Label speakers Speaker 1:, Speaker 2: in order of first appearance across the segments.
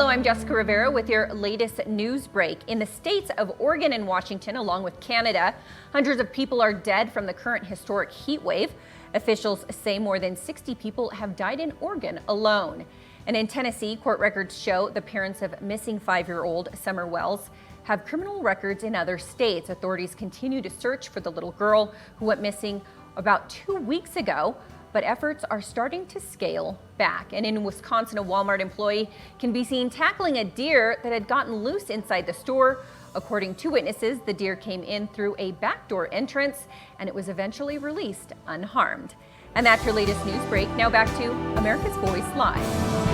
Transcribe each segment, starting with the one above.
Speaker 1: Hello, I'm Jessica Rivera with your latest news break. In the states of Oregon and Washington, along with Canada, hundreds of people are dead from the current historic heat wave. Officials say more than 60 people have died in Oregon alone. And in Tennessee, court records show the parents of missing 5-year-old Summer Wells have criminal records in other states. Authorities continue to search for the little girl who went missing about 2 weeks ago, but efforts are starting to scale back. And in Wisconsin, a Walmart employee can be seen tackling a deer that had gotten loose inside the store. According to witnesses, the deer came in through a backdoor entrance and it was eventually released unharmed. And that's your latest news break. Now back to America's Voice Live.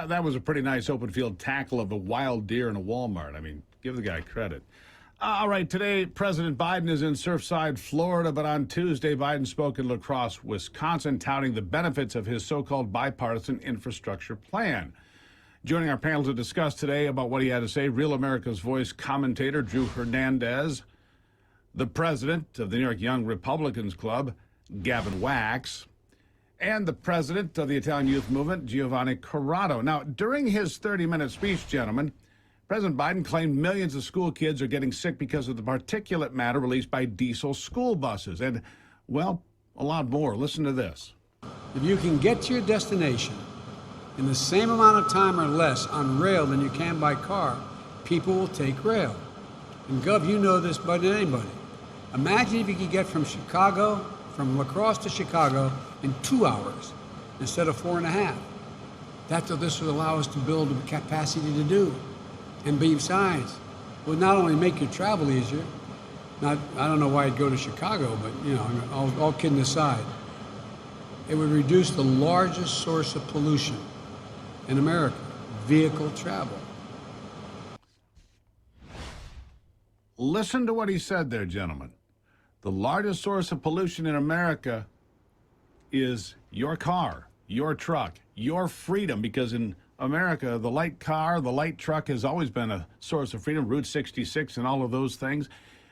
Speaker 2: That was a pretty nice open field tackle of a wild deer in a Walmart. I mean, give the guy credit. All right, today President Biden is in Surfside, Florida, but on Tuesday, Biden spoke in La Crosse, Wisconsin, touting the benefits of his so-called bipartisan infrastructure plan. Joining our panel to discuss today about what he had to say, Real America's Voice commentator Drew Hernandez, the president of the New York Young Republicans Club, Gavin, and the president of the Italian Youth Movement, Giovanni Corrado. Now, during his 30-minute speech, gentlemen, President Biden claimed millions of school kids are getting sick because of the particulate matter released by diesel school buses. And, well, a lot more. Listen to this.
Speaker 3: If you can get to your destination in the same amount of time or less on rail than you can by car, people will take rail. And, Gov, you know this better than anybody. Imagine if you could get from La Crosse to Chicago in 2 hours instead of 4.5. That's what this would allow us to build the capacity to do. And besides, it would not only make your travel easier, I don't know why I'd go to Chicago, but you know, all kidding aside, it would reduce the largest source of pollution in America, vehicle travel.
Speaker 2: Listen to what he said there, gentlemen. The largest source of pollution in America is your car, your truck, your freedom, because in America, the light car, the light truck has always been a source of freedom, Route 66 and all of those things.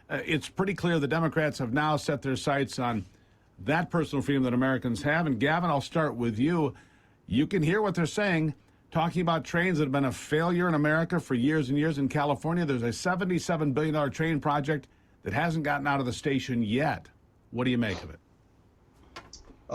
Speaker 2: It's pretty clear the Democrats have now set their sights on that personal freedom that Americans have. And Gavin, I'll start with you. You can hear what they're saying, talking about trains that have been a failure in America for years and years. In California, there's a $77 billion train project that hasn't gotten out of the station yet. What do you make of it?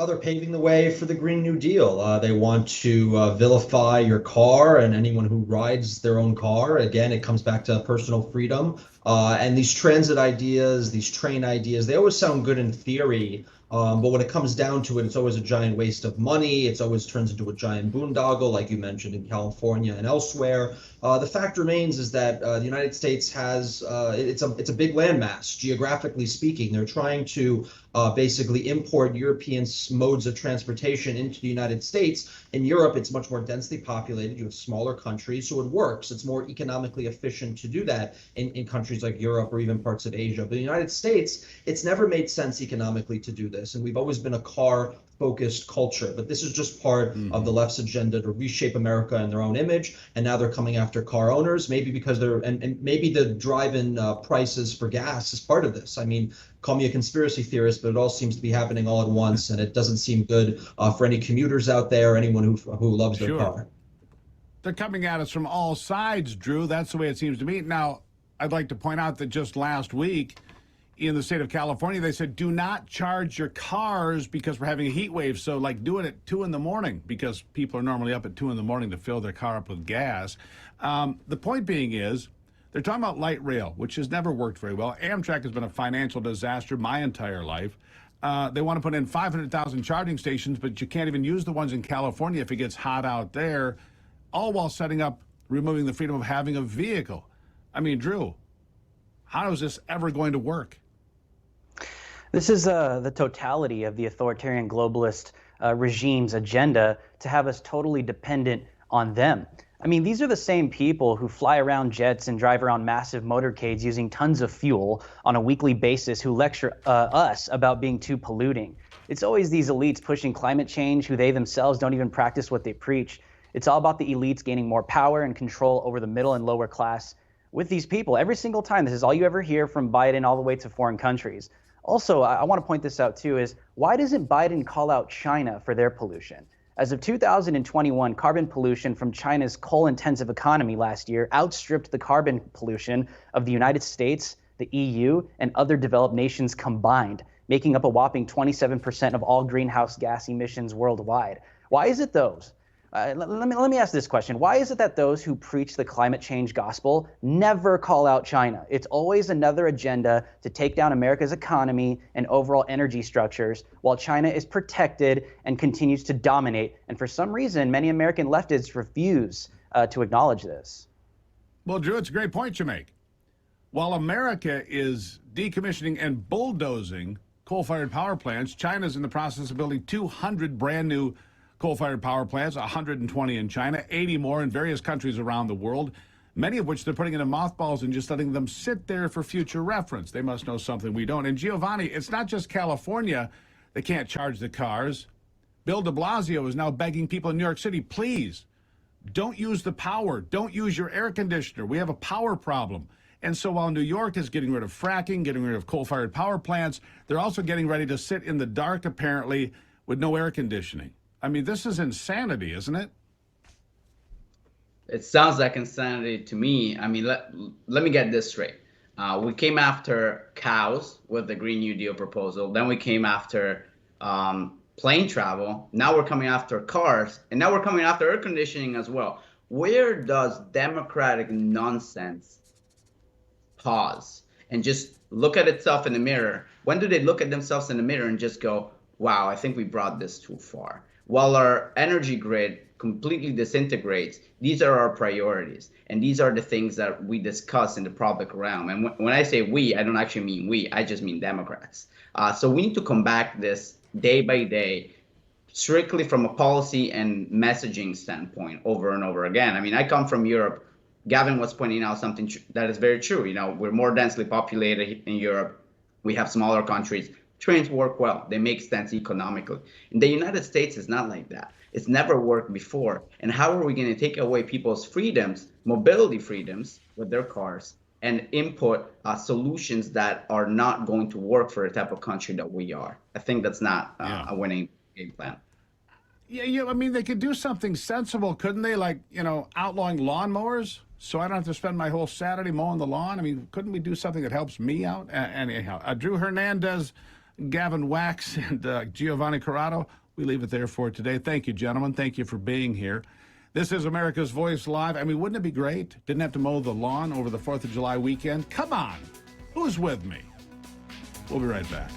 Speaker 4: They're paving the way for the Green New Deal. They want to vilify your car and anyone who rides their own car. Again, it comes back to personal freedom. And these transit ideas, these train ideas, they always sound good in theory. But when it comes down to it, it's always a giant waste of money. It's always turns into a giant boondoggle, like you mentioned in California and elsewhere. The fact remains is that the United States has it's a big landmass, geographically speaking. They're trying to basically import European modes of transportation into the United States. In Europe, it's much more densely populated. You have smaller countries, so it works. It's more economically efficient to do that in countries like Europe or even parts of Asia. But the United States, it's never made sense economically to do this. And we've always been a car-focused culture. But this is just part of the left's agenda to reshape America in their own image. And now they're coming after car owners, maybe because and maybe the drive-in prices for gas is part of this. I mean, call me a conspiracy theorist, but it all seems to be happening all at once. And it doesn't seem good for any commuters out there or anyone who loves their car.
Speaker 2: They're coming at us from all sides, Drew. That's the way it seems to me. Now, I'd like to point out that just last week, in the state of California, they said, do not charge your cars because we're having a heat wave. So, like, do it at 2 in the morning because people are normally up at 2 in the morning to fill their car up with gas. The point being is, they're talking about light rail, which has never worked very well. Amtrak has been a financial disaster my entire life. They want to put in 500,000 charging stations, but you can't even use the ones in California if it gets hot out there, all while removing the freedom of having a vehicle. I mean, Drew, how is this ever going to work?
Speaker 5: This is the totality of the authoritarian globalist regime's agenda to have us totally dependent on them. I mean, these are the same people who fly around jets and drive around massive motorcades using tons of fuel on a weekly basis who lecture us about being too polluting. It's always these elites pushing climate change who they themselves don't even practice what they preach. It's all about the elites gaining more power and control over the middle and lower class with these people every single time. This is all you ever hear from Biden all the way to foreign countries. Also, I want to point this out too, is why doesn't Biden call out China for their pollution? As of 2021, carbon pollution from China's coal-intensive economy last year outstripped the carbon pollution of the United States, the EU, and other developed nations combined, making up a whopping 27% of all greenhouse gas emissions worldwide. Why is it those? Let me ask this question. Why is it that those who preach the climate change gospel never call out China? It's always another agenda to take down America's economy and overall energy structures, while China is protected and continues to dominate. And for some reason, many American leftists refuse to acknowledge this.
Speaker 2: Well, Drew, it's a great point you make. While America is decommissioning and bulldozing coal-fired power plants, China's in the process of building 200 brand new coal-fired power plants, 120 in China, 80 more in various countries around the world, many of which they're putting into mothballs and just letting them sit there for future reference. They must know something we don't. And Giovanni, it's not just California that can't charge the cars. Bill de Blasio is now begging people in New York City, please, don't use the power. Don't use your air conditioner. We have a power problem. And so while New York is getting rid of fracking, getting rid of coal-fired power plants, they're also getting ready to sit in the dark, apparently, with no air conditioning. I mean, this is insanity, isn't it?
Speaker 6: It sounds like insanity to me. I mean, let me get this straight. We came after cows with the Green New Deal proposal. Then we came after plane travel. Now we're coming after cars. And now we're coming after air conditioning as well. Where does democratic nonsense pause and just look at itself in the mirror? When do they look at themselves in the mirror and just go, wow, I think we brought this too far? While our energy grid completely disintegrates, these are our priorities. And these are the things that we discuss in the public realm. And when I say we, I don't actually mean we, I just mean Democrats. So we need to combat this day by day, strictly from a policy and messaging standpoint over and over again. I mean, I come from Europe. Gavin was pointing out something that is very true. You know, we're more densely populated in Europe. We have smaller countries. Trains work well. They make sense economically. In the United States, it's not like that. It's never worked before. And how are we going to take away people's freedoms, mobility freedoms with their cars, and input solutions that are not going to work for the type of country that we are? I think that's not a winning game plan.
Speaker 2: Yeah, I mean, they could do something sensible, couldn't they? Like, you know, outlawing lawnmowers, so I don't have to spend my whole Saturday mowing the lawn. I mean, couldn't we do something that helps me out? Anyhow, Drew Hernandez, Gavin Wax, and Giovanni Corrado, we leave it there for today. Thank you, gentlemen. Thank you for being here. This is America's Voice Live. I mean, wouldn't it be great? Didn't have to mow the lawn over the 4th of July weekend. Come on. Who's with me? We'll be right back.